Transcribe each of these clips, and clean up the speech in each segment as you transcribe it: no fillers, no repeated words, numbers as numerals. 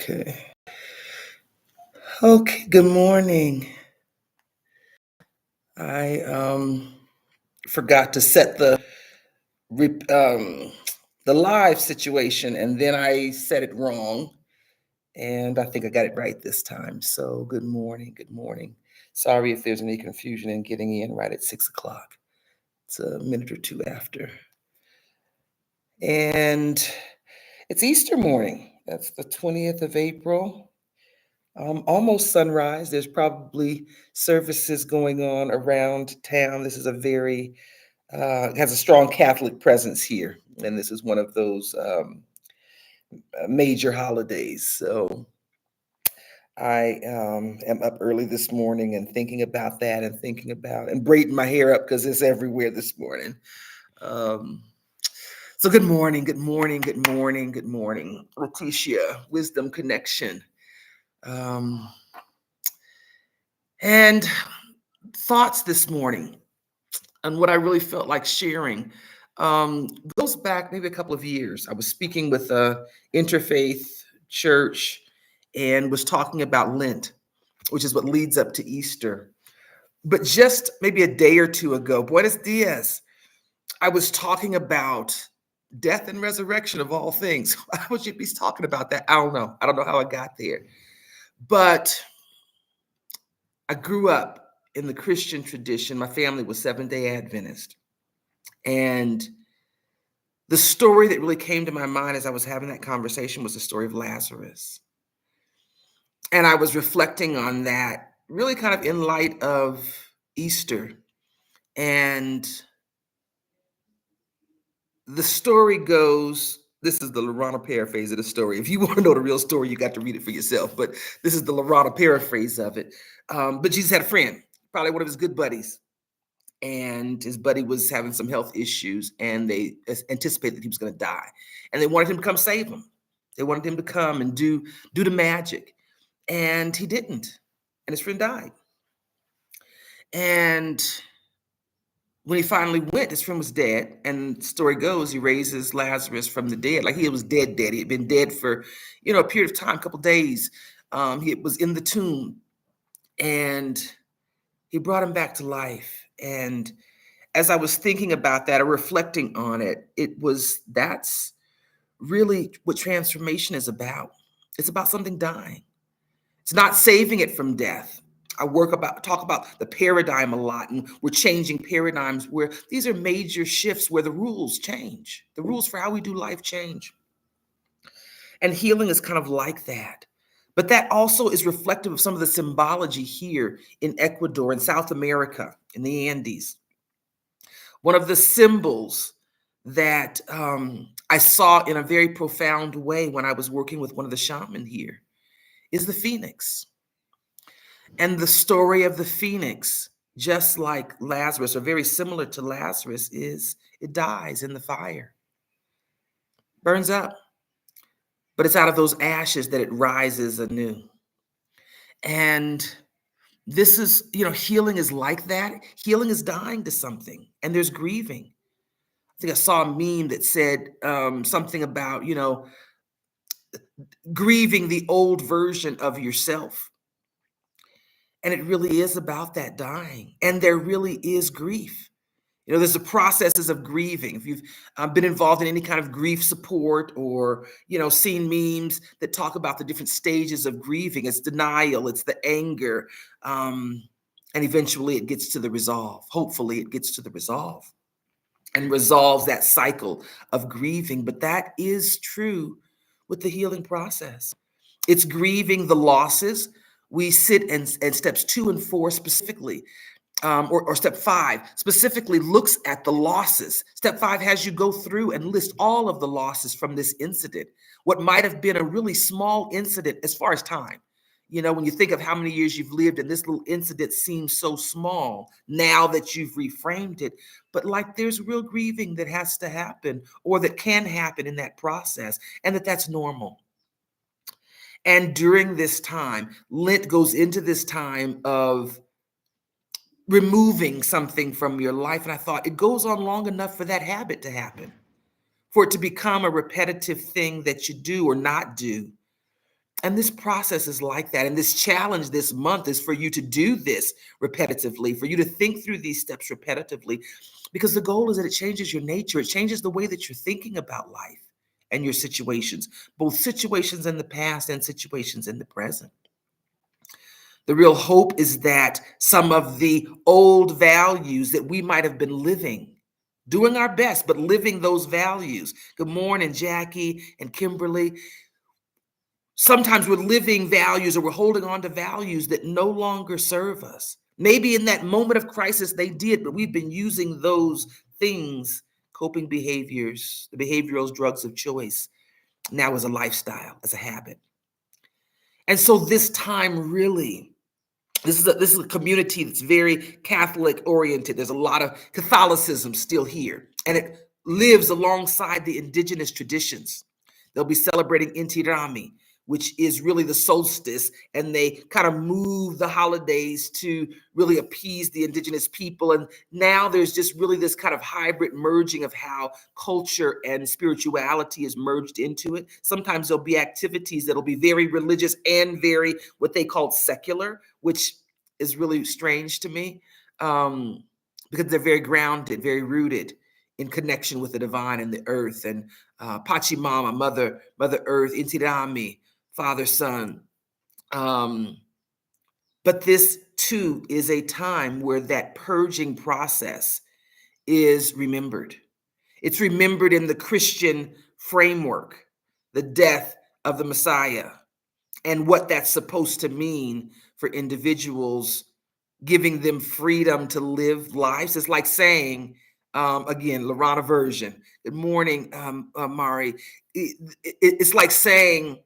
Okay. Okay, good morning. I forgot to set the live situation, and then I said it wrong, and I think I got it right this time. So good morning, good morning. Sorry if there's any confusion in getting in right at 6 o'clock. It's a minute or two after. And it's Easter morning. That's the 20th of April. Almost sunrise. There's probably services going on around town. This is a very has a strong Catholic presence here, and this is one of those major holidays. So I am up early this morning and thinking about that, and thinking about and braiding my hair up because it's everywhere this morning. Um, so good morning, good morning, good morning, good morning, Letitia, Wisdom Connection. Um, and thoughts this morning and what I really felt like sharing goes back maybe a couple of years. I was speaking with a interfaith church and was talking about Lent, which is what leads up to Easter. But just maybe a day or two ago, Buenos Dias, I was talking about death and resurrection of all things. Why would you be talking about that? I don't know. I don't know how I got there. But I grew up in the Christian tradition. My family was Seventh-day Adventist. And the story that really came to my mind as I was having that conversation was the story of Lazarus. And I was reflecting on that really kind of in light of Easter. And the story goes, this is the Lorana paraphrase of the story. If you want to know the real story, you got to read it for yourself. But this is the Lorana paraphrase of it. But Jesus had a friend, probably one of his good buddies. And his buddy was having some health issues, and they anticipated that he was going to die. And they wanted him to come save him. They wanted him to come and do the magic. And he didn't. And his friend died. And when he finally went, his friend was dead. And the story goes, he raises Lazarus from the dead. Like he was dead. He had been dead for, a period of time, a couple days. He was in the tomb. And he brought him back to life. And as I was thinking about that or reflecting on it, that's really what transformation is about. It's about something dying. It's not saving it from death. I talk about the paradigm a lot, and we're changing paradigms where these are major shifts where the rules change. The rules for how we do life change. And healing is kind of like that. But that also is reflective of some of the symbology here in Ecuador and South America, in the Andes. One of the symbols that I saw in a very profound way when I was working with one of the shaman here is the phoenix. And the story of the phoenix, just like Lazarus, or very similar to Lazarus, is it dies in the fire, burns up, but it's out of those ashes that it rises anew. And this is, healing is like that. Healing is dying to something, and there's grieving. I think I saw a meme that said something about, grieving the old version of yourself. And it really is about that dying. And there really is grief. There's the processes of grieving. If you've been involved in any kind of grief support, or, seen memes that talk about the different stages of grieving, it's denial, it's the anger. And eventually it gets to the resolve. Hopefully it gets to the resolve and resolves that cycle of grieving. But that is true with the healing process. It's grieving the losses. We sit and steps 2 and 4 specifically, or step 5 specifically looks at the losses. Step 5 has you go through and list all of the losses from this incident. What might have been a really small incident as far as time. When you think of how many years you've lived, and this little incident seems so small now that you've reframed it, but like there's real grieving that has to happen, or that can happen in that process, and that's normal. And during this time, Lent goes into this time of removing something from your life. And I thought it goes on long enough for that habit to happen, for it to become a repetitive thing that you do or not do. And this process is like that. And this challenge this month is for you to do this repetitively, for you to think through these steps repetitively, because the goal is that it changes your nature. It changes the way that you're thinking about life and your situations, both situations in the past and situations in the present. The real hope is that some of the old values that we might have been living, doing our best, but living those values. Good morning, Jackie and Kimberly. Sometimes we're living values or we're holding on to values that no longer serve us. Maybe in that moment of crisis they did, but we've been using those things, coping behaviors, the behavioral drugs of choice, now as a lifestyle, as a habit. And so this time really, this is a community that's very Catholic oriented. There's a lot of Catholicism still here, and it lives alongside the indigenous traditions. They'll be celebrating Inti Raymi, which is really the solstice, and they kind of move the holidays to really appease the indigenous people. And now there's just really this kind of hybrid merging of how culture and spirituality is merged into it. Sometimes there'll be activities that'll be very religious and very what they call secular, which is really strange to me, because they're very grounded, very rooted in connection with the divine and the earth. And Pachamama, Mother Earth, Inti Raymi, Father, Son. But this too is a time where that purging process is remembered. It's remembered in the Christian framework, the death of the Messiah, and what that's supposed to mean for individuals, giving them freedom to live lives. It's like saying, again, Lorana version, good morning, Mari. It's like saying,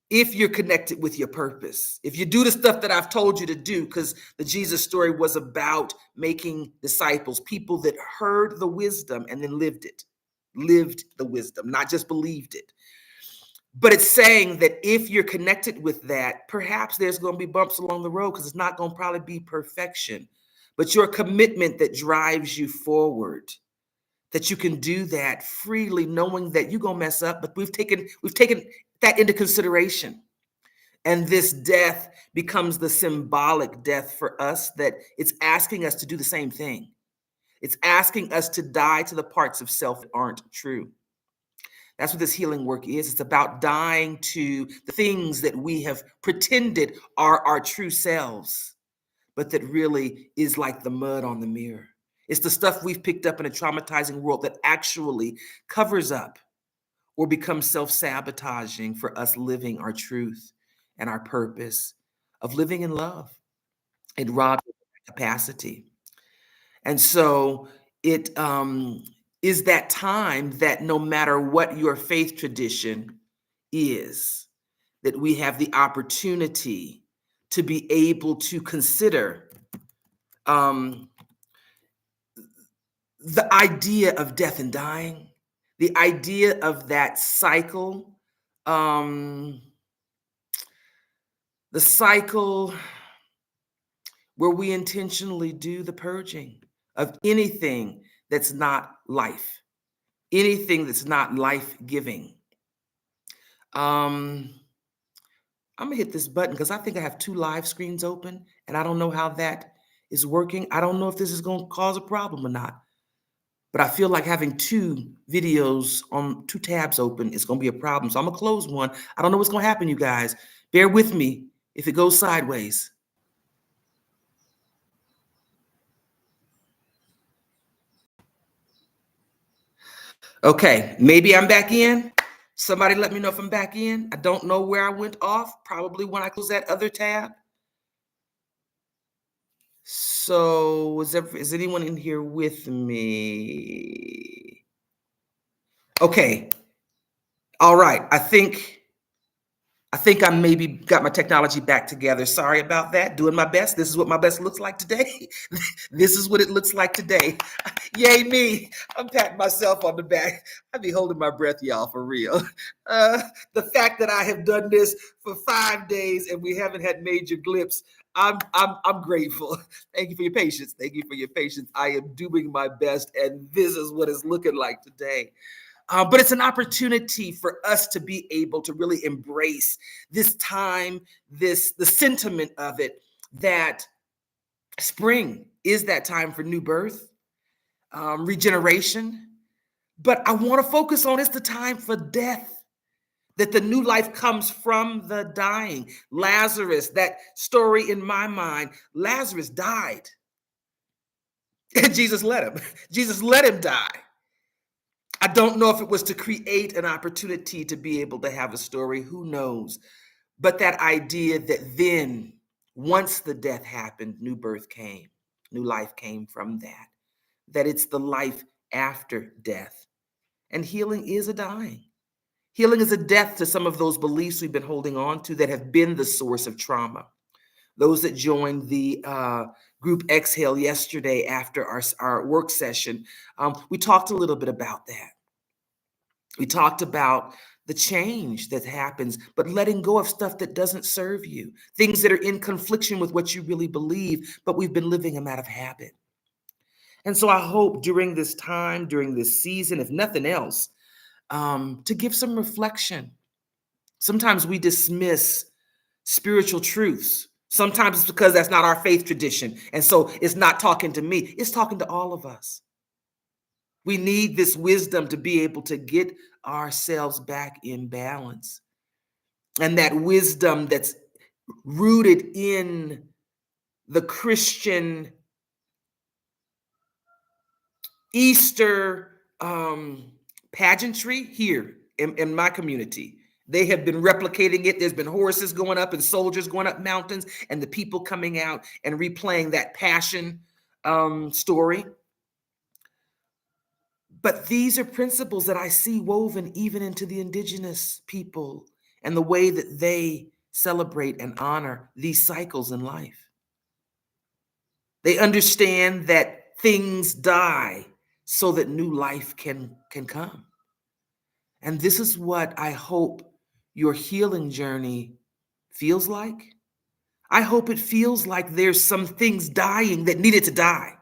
if you're connected with your purpose, if you do the stuff that I've told you to do, because the Jesus story was about making disciples, people that heard the wisdom and then lived the wisdom, not just believed it. But it's saying that if you're connected with that, perhaps there's going to be bumps along the road because it's not going to probably be perfection, but your commitment that drives you forward, that you can do that freely, knowing that you're gonna mess up, but we've taken that into consideration. And this death becomes the symbolic death for us, that it's asking us to do the same thing. It's asking us to die to the parts of self that aren't true. That's what this healing work is. It's about dying to the things that we have pretended are our true selves, but that really is like the mud on the mirror. It's the stuff we've picked up in a traumatizing world that actually covers up or becomes self-sabotaging for us living our truth and our purpose of living in love. It robs us of capacity. And so it is that time that no matter what your faith tradition is, that we have the opportunity to be able to consider um, the idea of death and dying, the idea of that cycle, um, the cycle where we intentionally do the purging of anything that's not life, anything that's not life-giving. I'm gonna hit this button because I think I have two live screens open and I don't know how that is working. I don't know if this is gonna cause a problem or not. But I feel like having two videos on two tabs open is going to be a problem. So I'm going to close one. I don't know what's going to happen, you guys. Bear with me if it goes sideways. Okay, maybe I'm back in. Somebody let me know if I'm back in. I don't know where I went off, probably when I closed that other tab. So is anyone in here with me? Okay. All right. I maybe got my technology back together. Sorry about that. Doing my best. This is what my best looks like today. This is what it looks like today. Yay me. I'm patting myself on the back. I be holding my breath, y'all, for real. The fact that I have done this for 5 days and we haven't had major blips, I'm grateful. Thank you for your patience. Thank you for your patience. I am doing my best, and this is what it's looking like today. But it's an opportunity for us to be able to really embrace this time, the sentiment of it, that spring is that time for new birth, regeneration. But I want to focus on it's the time for death, that the new life comes from the dying. Lazarus, that story in my mind, Lazarus died. And Jesus let him. Jesus let him die. I don't know if it was to create an opportunity to be able to have a story. Who knows? But that idea that then, once the death happened, new birth came, new life came from that. That it's the life after death. And healing is a dying. Healing is a death to some of those beliefs we've been holding on to that have been the source of trauma. Those that joined the group Exhale yesterday after our work session, we talked a little bit about that. We talked about the change that happens, but letting go of stuff that doesn't serve you, things that are in confliction with what you really believe, but we've been living them out of habit. And so I hope during this time, during this season, if nothing else, to give some reflection. Sometimes we dismiss spiritual truths. Sometimes it's because that's not our faith tradition. And so it's not talking to me, it's talking to all of us. We need this wisdom to be able to get ourselves back in balance. And that wisdom that's rooted in the Christian Easter pageantry here in my community. They have been replicating it. There's been horses going up and soldiers going up mountains, and the people coming out and replaying that passion story. But these are principles that I see woven even into the indigenous people and the way that they celebrate and honor these cycles in life. They understand that things die so that new life can come. And this is what I hope your healing journey feels like. I hope it feels like there's some things dying that needed to die.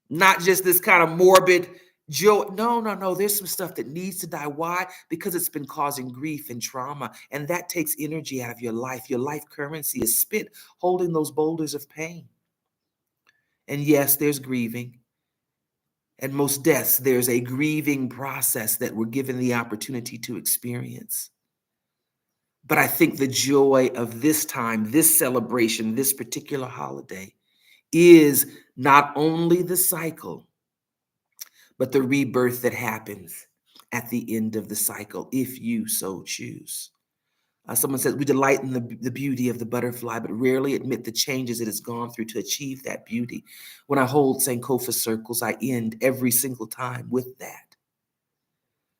Not just this kind of morbid joy. No, no, no. There's some stuff that needs to die. Why? Because it's been causing grief and trauma. And that takes energy out of your life. Your life currency is spent holding those boulders of pain. And yes, there's grieving. And most deaths, there's a grieving process that we're given the opportunity to experience. But I think the joy of this time, this celebration, this particular holiday is not only the cycle, but the rebirth that happens at the end of the cycle, if you so choose. Someone says, we delight in the beauty of the butterfly, but rarely admit the changes it has gone through to achieve that beauty. When I hold Sankofa circles, I end every single time with that.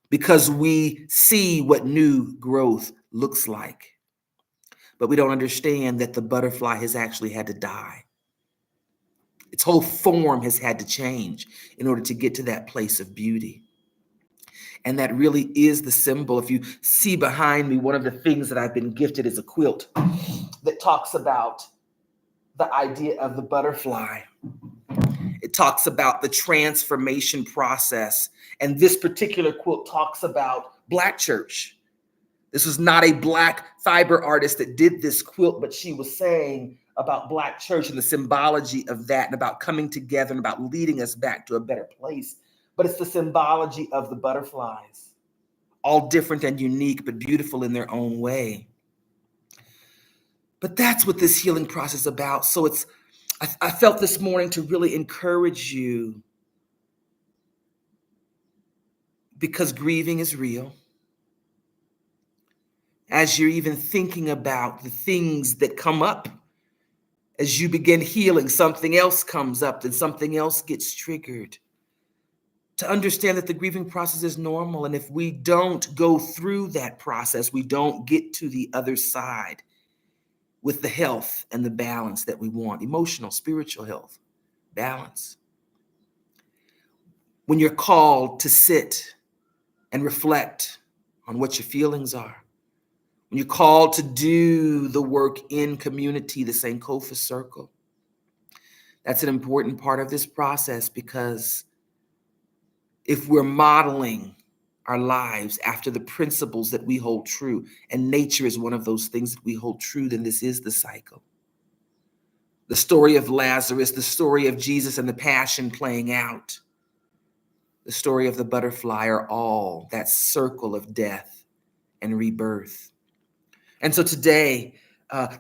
Because we see what new growth looks like. But we don't understand that the butterfly has actually had to die. Its whole form has had to change in order to get to that place of beauty. And that really is the symbol. If you see behind me, one of the things that I've been gifted is a quilt that talks about the idea of the butterfly. It talks about the transformation process. And this particular quilt talks about Black church. This was not a Black fiber artist that did this quilt, but she was saying about Black church and the symbology of that and about coming together and about leading us back to a better place. But it's the symbology of the butterflies, all different and unique, but beautiful in their own way. But that's what this healing process is about. So I felt this morning to really encourage you, because grieving is real. As you're even thinking about the things that come up, as you begin healing, something else comes up, then something else gets triggered. To understand that the grieving process is normal. And if we don't go through that process, we don't get to the other side with the health and the balance that we want, emotional, spiritual health, balance. When you're called to sit and reflect on what your feelings are, when you're called to do the work in community, the Sankofa circle, that's an important part of this process, because if we're modeling our lives after the principles that we hold true. And nature is one of those things that we hold true, then this is the cycle. The story of Lazarus, the story of Jesus and the passion playing out, the story of the butterfly are all that circle of death and rebirth. And so today,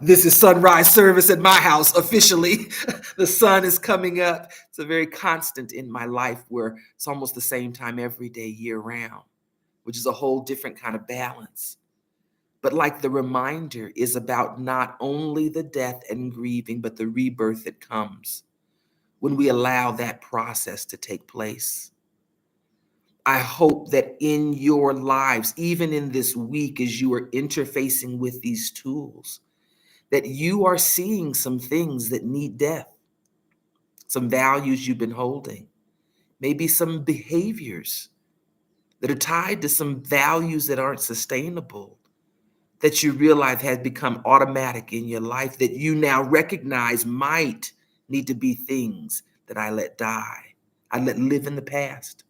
this is sunrise service at my house officially. The sun is coming up. It's a very constant in my life where it's almost the same time every day, year round, which is a whole different kind of balance. But like the reminder is about not only the death and grieving, but the rebirth that comes when we allow that process to take place. I hope that in your lives, even in this week, as you are interfacing with these tools, that you are seeing some things that need death, some values you've been holding, maybe some behaviors that are tied to some values that aren't sustainable, that you realize has become automatic in your life, that you now recognize might need to be things that I let die, I let live in the past.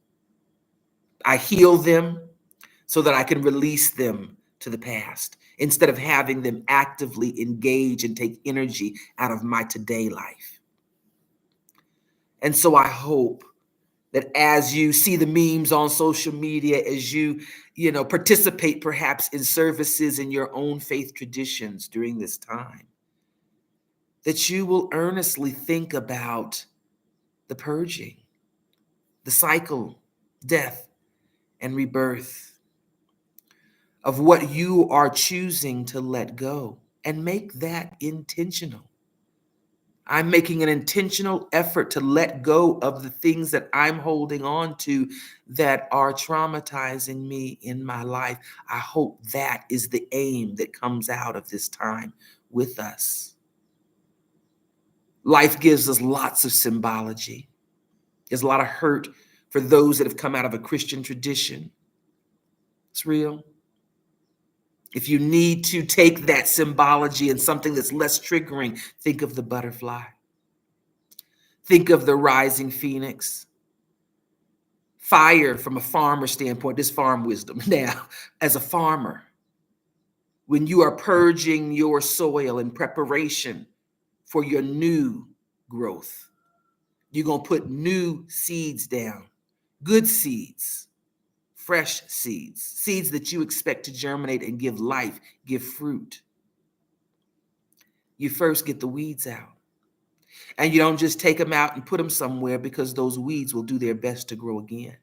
I heal them so that I can release them to the past instead of having them actively engage and take energy out of my today life. And so I hope that as you see the memes on social media, as you participate perhaps in services in your own faith traditions during this time, that you will earnestly think about the purging, the cycle, death, and rebirth of what you are choosing to let go, and make that intentional. I'm making an intentional effort to let go of the things that I'm holding on to that are traumatizing me in my life. I hope that is the aim that comes out of this time with us. Life gives us lots of symbology. There's a lot of hurt for those that have come out of a Christian tradition. It's real. If you need to take that symbology and something that's less triggering, think of the butterfly. Think of the rising phoenix. Fire from a farmer standpoint, this farm wisdom. Now, as a farmer, when you are purging your soil in preparation for your new growth, you're going to put new seeds down, good seeds, fresh seeds, seeds that you expect to germinate and give life, give fruit. You first get the weeds out. And you don't just take them out and put them somewhere, because those weeds will do their best to grow again.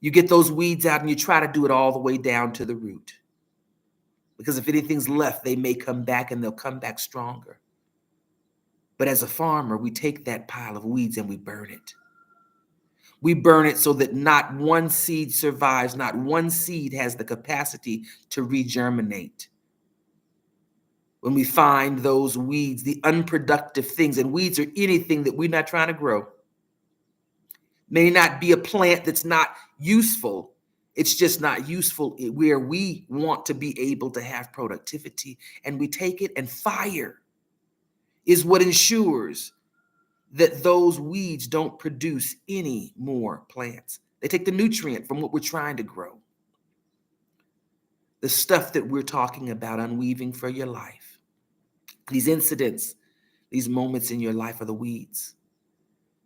You get those weeds out and you try to do it all the way down to the root. Because if anything's left, they may come back, and they'll come back stronger. But as a farmer, we take that pile of weeds and we burn it. We burn it so that not one seed survives, not one seed has the capacity to regerminate. When we find those weeds, the unproductive things, and weeds are anything that we're not trying to grow. May not be a plant that's not useful. It's just not useful where we want to be able to have productivity. And we take it, and fire is what ensures that those weeds don't produce any more plants. They take the nutrient from what we're trying to grow. The stuff that we're talking about unweaving for your life, these incidents, these moments in your life are the weeds.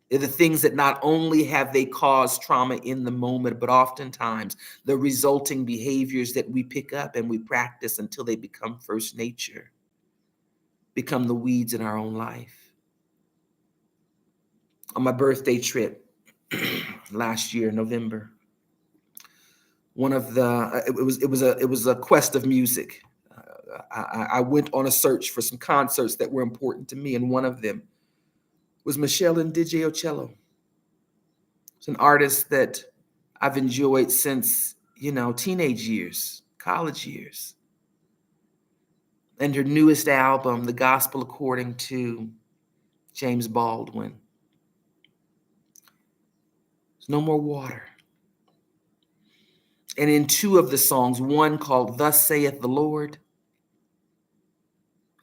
They're the things that not only have they caused trauma in the moment, but oftentimes the resulting behaviors that we pick up and we practice until they become first nature, become the weeds in our own life. On my birthday trip last year, November, one of the it was a quest of music. I went on a search for some concerts that were important to me, and one of them was Michelle and DJ Ocello. It's an artist that I've enjoyed since, teenage years, college years. And her newest album, The Gospel According to James Baldwin. There's no more water. And in two of the songs, one called Thus Saith the Lord,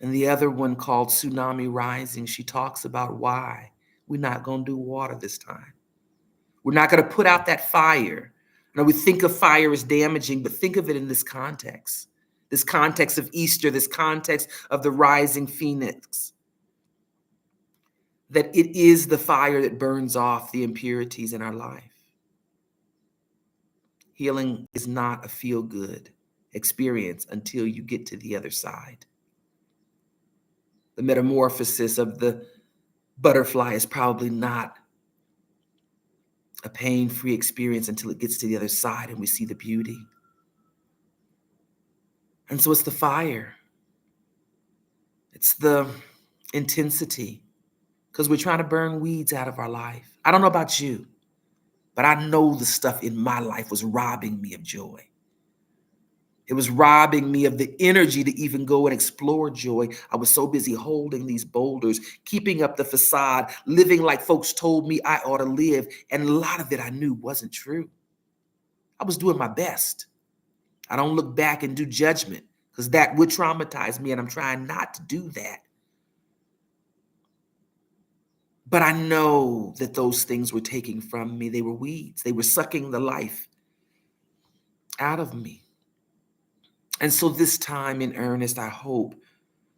and the other one called Tsunami Rising, she talks about why we're not going to do water this time. We're not going to put out that fire. Now, we think of fire as damaging, but think of it in this context of Easter, this context of the rising phoenix, that it is the fire that burns off the impurities in our life. Healing is not a feel-good experience until you get to the other side. The metamorphosis of the butterfly is probably not a pain-free experience until it gets to the other side and we see the beauty. And so it's the fire. It's the intensity, because we're trying to burn weeds out of our life. I don't know about you, but I know the stuff in my life was robbing me of joy. It was robbing me of the energy to even go and explore joy. I was so busy holding these boulders, keeping up the facade, living like folks told me I ought to live. And a lot of it I knew wasn't true. I was doing my best. I don't look back and do judgment, because that would traumatize me, and I'm trying not to do that. But I know that those things were taking from me. They were weeds. They were sucking the life out of me. And so this time in earnest, I hope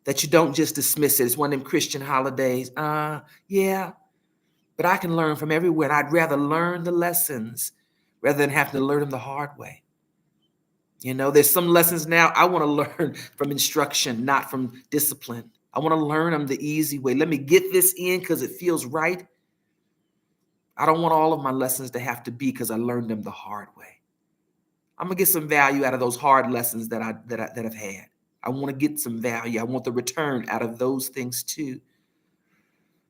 that you don't just dismiss it. It's one of them Christian holidays. Yeah, but I can learn from everywhere. And I'd rather learn the lessons rather than have to learn them the hard way. You know, there's some lessons now I want to learn from instruction, not from discipline. I want to learn them the easy way. Let me get this in because it feels right. I don't want all of my lessons to have to be because I learned them the hard way. I'm gonna get some value out of those hard lessons that I've had. I want to get some value. I want the return out of those things too.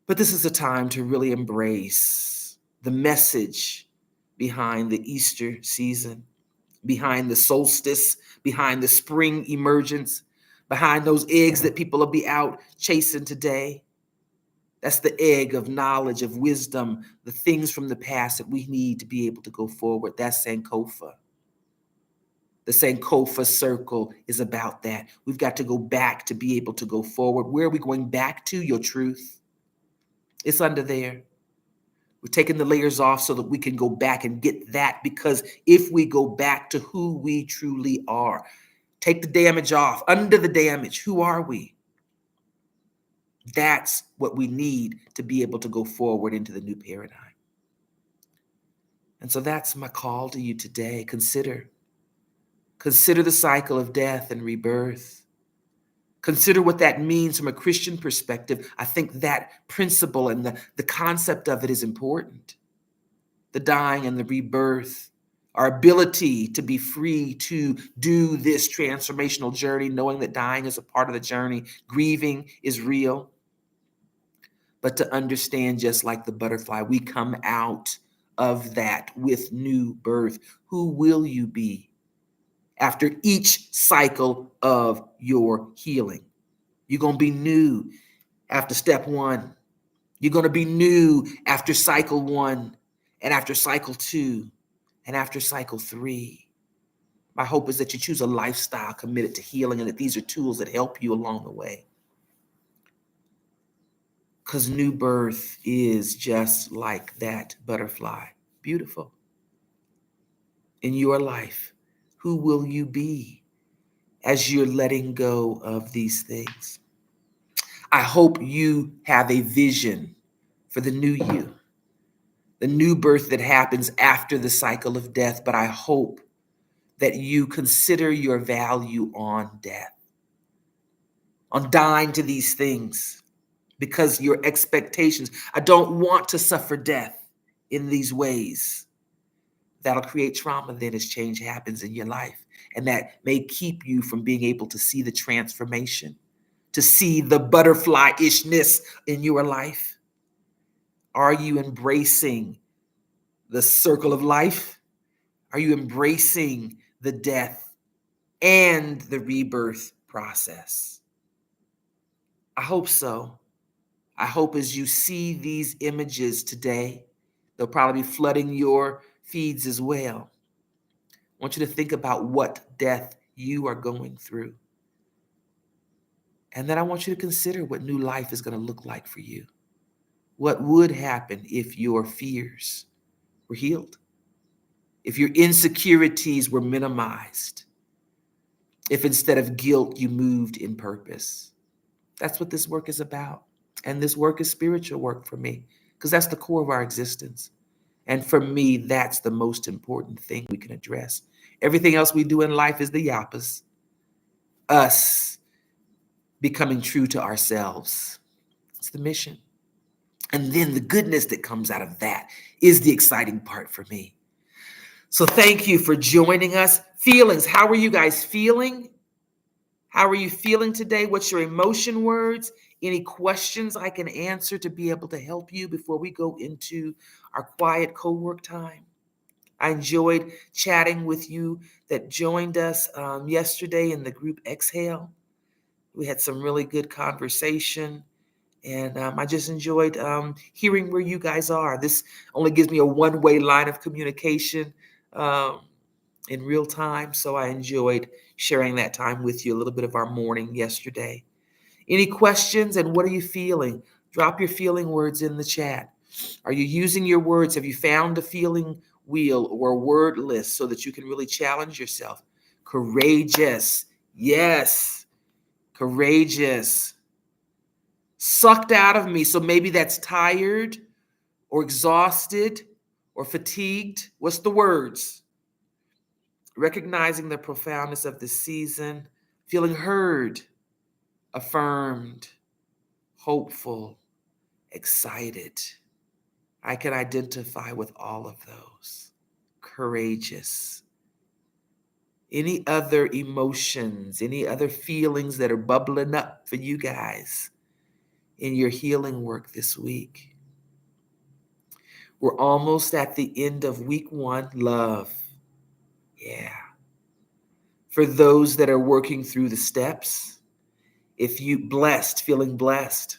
But this is a time to really embrace the message behind the Easter season, behind the solstice, behind the spring emergence, behind those eggs that people will be out chasing today. That's the egg of knowledge, of wisdom, the things from the past that we need to be able to go forward. That's Sankofa. The Sankofa circle is about that. We've got to go back to be able to go forward. Where are we going back to? Your truth. It's under there. We're taking the layers off so that we can go back and get that, because if we go back to who we truly are, take the damage off, under the damage, who are we? That's what we need to be able to go forward into the new paradigm. And so that's my call to you today. Consider the cycle of death and rebirth. Consider what that means from a Christian perspective. I think that principle and the concept of it is important. The dying and the rebirth, our ability to be free to do this transformational journey, knowing that dying is a part of the journey, grieving is real. But to understand, just like the butterfly, we come out of that with new birth. Who will you be after each cycle of your healing? You're going to be new after step one. You're going to be new after cycle one, and after cycle two, and after cycle three. My hope is that you choose a lifestyle committed to healing, and that these are tools that help you along the way. Because new birth is just like that butterfly. Beautiful. In your life, who will you be as you're letting go of these things? I hope you have a vision for the new you, the new birth that happens after the cycle of death. But I hope that you consider your value on death, on dying to these things, because your expectations, I don't want to suffer death in these ways. That'll create trauma then as change happens in your life. And that may keep you from being able to see the transformation, to see the butterfly-ishness in your life. Are you embracing the circle of life? Are you embracing the death and the rebirth process? I hope so. I hope as you see these images today, they'll probably be flooding your feeds as well. I want you to think about what death you are going through. And then I want you to consider what new life is going to look like for you. What would happen if your fears were healed? if your insecurities were minimized, if instead of guilt, you moved in purpose. That's what this work is about. And this work is spiritual work for me, because that's the core of our existence. And for me, that's the most important thing we can address. Everything else we do in life is the yappas, us becoming true to ourselves. It's the mission. And then the goodness that comes out of that is the exciting part for me. So thank you for joining us. Feelings, how are you guys feeling? How are you feeling today? What's your emotion words? Any questions I can answer to be able to help you before we go into our quiet co-work time? I enjoyed chatting with you that joined us yesterday in the group Exhale. We had some really good conversation, and I just enjoyed hearing where you guys are. This only gives me a one-way line of communication um, in real time, so I enjoyed sharing that time with you, a little bit of our morning yesterday. Any questions, and what are you feeling? Drop your feeling words in the chat. Are you using your words? Have you found a feeling wheel or a word list so that you can really challenge yourself? Courageous. Yes, courageous. Sucked out of me. So maybe that's tired or exhausted or fatigued. What's the words? Recognizing the profoundness of the season, feeling heard, affirmed, hopeful, excited. I can identify with all of those. Courageous. Any other emotions, any other feelings that are bubbling up for you guys in your healing work this week? We're almost at the end of week 1, love. Yeah. For those that are working through the steps, if you blessed, feeling blessed,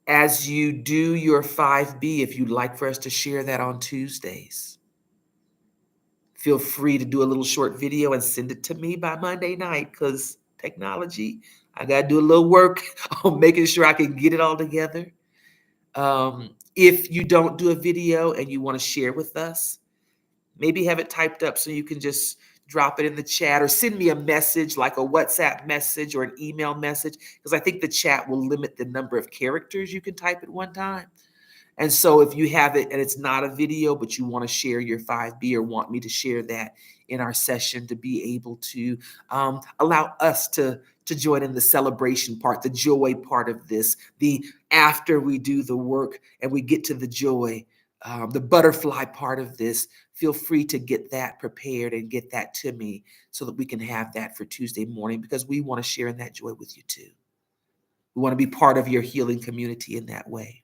as you do your 5B, if you'd like for us to share that on Tuesdays, feel free to do a little short video and send it to me by Monday night, because technology, I got to do a little work on making sure I can get it all together. If you don't do a video and you want to share with us, maybe have it typed up so you can just drop it in the chat or send me a message, like a WhatsApp message or an email message, because I think the chat will limit the number of characters you can type at one time. And so if you have it and it's not a video, but you want to share your 5B or want me to share that in our session to be able to allow us to join in the celebration part, the joy part of this, the after we do the work and we get to the joy, the butterfly part of this, feel free to get that prepared and get that to me so that we can have that for Tuesday morning, because we want to share in that joy with you too. We want to be part of your healing community in that way.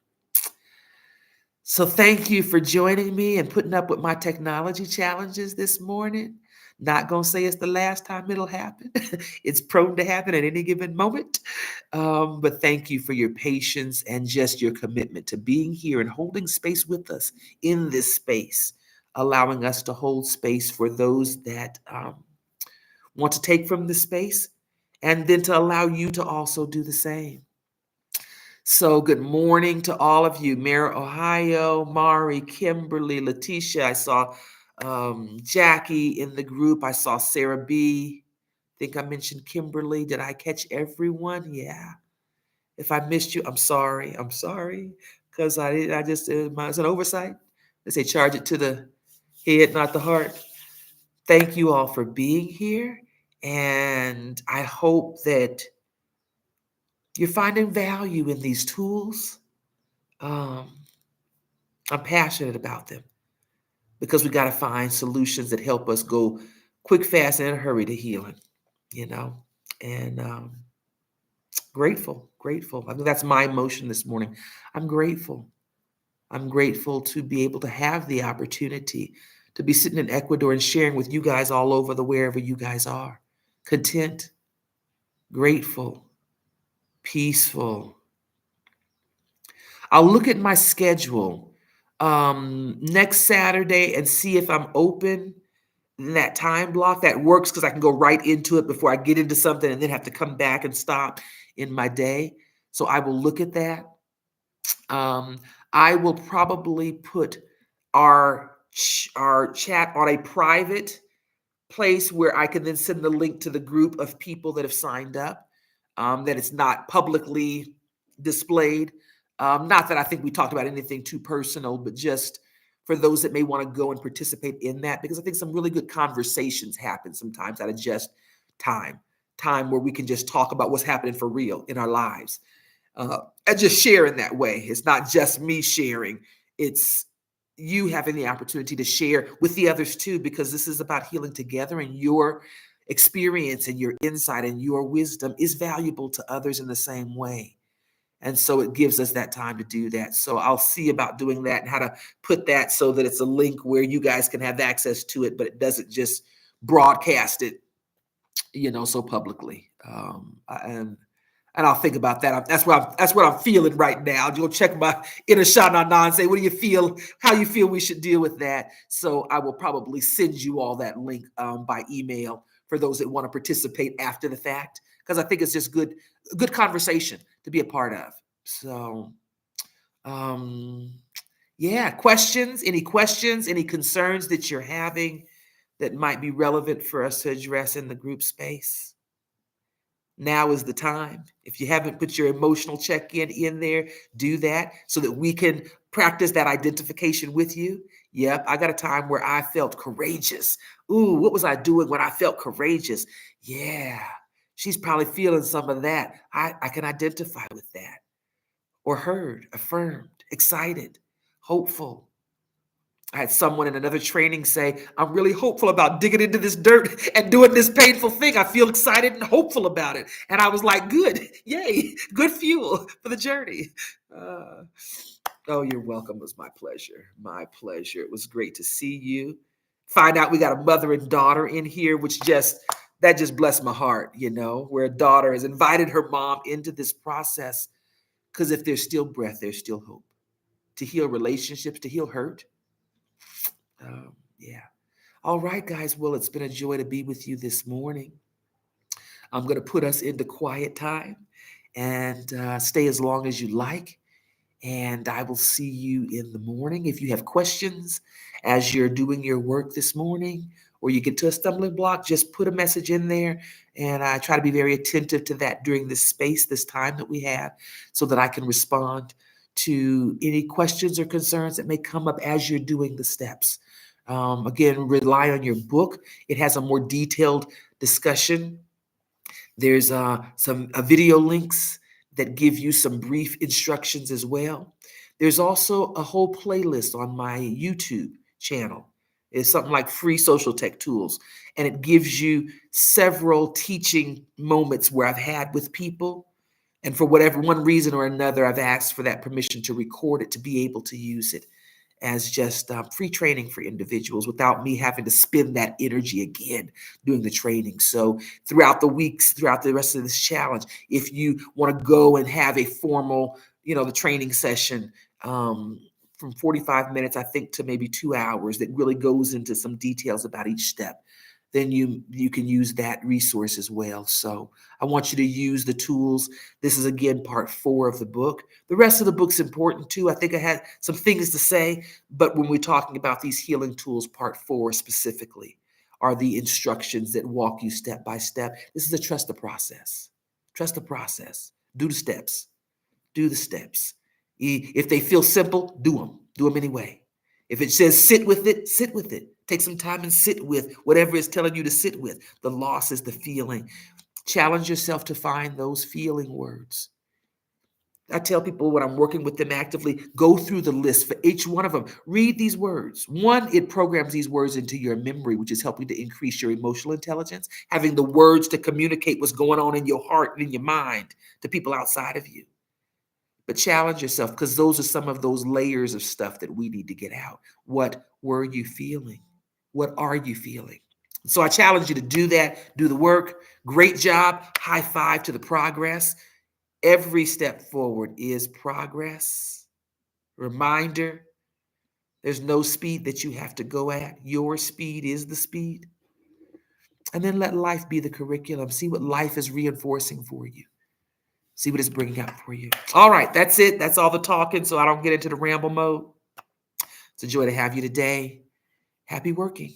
So thank you for joining me and putting up with my technology challenges this morning. Not going to say it's the last time it'll happen. It's prone to happen at any given moment. But thank you for your patience and just your commitment to being here and holding space with us in this space, allowing us to hold space for those that want to take from the space, and then to allow you to also do the same. So good morning to all of you. Mara, Ohio, Mari, Kimberly, Letitia. I saw Jackie in the group. I saw Sarah B. Think I mentioned Kimberly. Did I catch everyone? Yeah. If I missed you, I'm sorry. I'm sorry. Because it's an oversight. They say charge it to the head, not the heart. Thank you all for being here. And I hope that you're finding value in these tools. Um, I'm passionate about them because we got to find solutions that help us go quick, fast, and in a hurry to healing, you know, and grateful, grateful. I think that's my emotion this morning. I'm grateful. I'm grateful to be able to have the opportunity to be sitting in Ecuador and sharing with you guys all over the wherever you guys are. Content, grateful, peaceful. I'll look at my schedule next Saturday and see if I'm open in that time block. That works because I can go right into it before I get into something and then have to come back and stop in my day. So I will look at that. I will probably put our our chat on a private place where I can then send the link to the group of people that have signed up, that it's not publicly displayed. Not that I think we talked about anything too personal, but just for those that may want to go and participate in that, because I think some really good conversations happen sometimes out of just time where we can just talk about what's happening for real in our lives, and just share in that way. It's not just me sharing, it's you having the opportunity to share with the others too, because this is about healing together, and your experience and your insight and your wisdom is valuable to others in the same way. And so it gives us that time to do that. So I'll see about doing that and how to put that so that it's a link where you guys can have access to it, but it doesn't just broadcast it, so publicly. And I'll think about that. That's what I'm feeling right now. You'll check my inner Shana and say, what do you feel? How you feel we should deal with that? So I will probably send you all that link by email for those that want to participate after the fact, because I think it's just good conversation to be a part of. So, yeah, any questions, any concerns that you're having that might be relevant for us to address in the group space? Now is the time. If you haven't put your emotional check-in in there, do that so that we can practice that identification with you. Yep, I got a time where I felt courageous. Ooh, what was I doing when I felt courageous? Yeah, she's probably feeling some of that. I can identify with that. Or heard, affirmed, excited, hopeful. I had someone in another training say, I'm really hopeful about digging into this dirt and doing this painful thing. I feel excited and hopeful about it. And I was like, good, yay, good fuel for the journey. Oh, you're welcome. It was my pleasure. My pleasure. It was great to see you. Find out we got a mother and daughter in here, that just blessed my heart, where a daughter has invited her mom into this process. Because if there's still breath, there's still hope to heal relationships, to heal hurt. Yeah. All right, guys. Well, it's been a joy to be with you this morning. I'm going to put us into quiet time and stay as long as you like. And I will see you in the morning. If you have questions as you're doing your work this morning, or you get to a stumbling block, just put a message in there. And I try to be very attentive to that during this space, this time that we have, so that I can respond to any questions or concerns that may come up as you're doing the steps. Again, rely on your book. It has a more detailed discussion. There's some video links that give you some brief instructions as well. There's also a whole playlist on my YouTube channel. It's something like Free Social Tech Tools, and it gives you several teaching moments where I've had with people, and for whatever one reason or another, I've asked for that permission to record it to be able to use it as just free training for individuals without me having to spend that energy again doing the training. So throughout the weeks, throughout the rest of this challenge, if you want to go and have a formal, the training session from 45 minutes, I think, to maybe 2 hours that really goes into some details about each step, then you can use that resource as well. So I want you to use the tools. This is, again, part 4 of the book. The rest of the book's important too. I think I had some things to say, but when we're talking about these healing tools, part 4 specifically are the instructions that walk you step by step. This is a trust the process. Trust the process. Do the steps. Do the steps. If they feel simple, do them. Do them anyway. If it says sit with it, sit with it. Take some time and sit with whatever it's telling you to sit with. The loss is the feeling. Challenge yourself to find those feeling words. I tell people when I'm working with them actively, go through the list for each one of them. Read these words. One, it programs these words into your memory, which is helping to increase your emotional intelligence, having the words to communicate what's going on in your heart and in your mind to people outside of you. But challenge yourself, because those are some of those layers of stuff that we need to get out. What were you feeling? What are you feeling? So I challenge you to do that, do the work. Great job. High five to the progress. Every step forward is progress. Reminder, there's no speed that you have to go at. Your speed is the speed. And then let life be the curriculum. See what life is reinforcing for you. See what it's bringing out for you. All right, that's it. That's all the talking, so I don't get into the ramble mode. It's a joy to have you today. Happy working.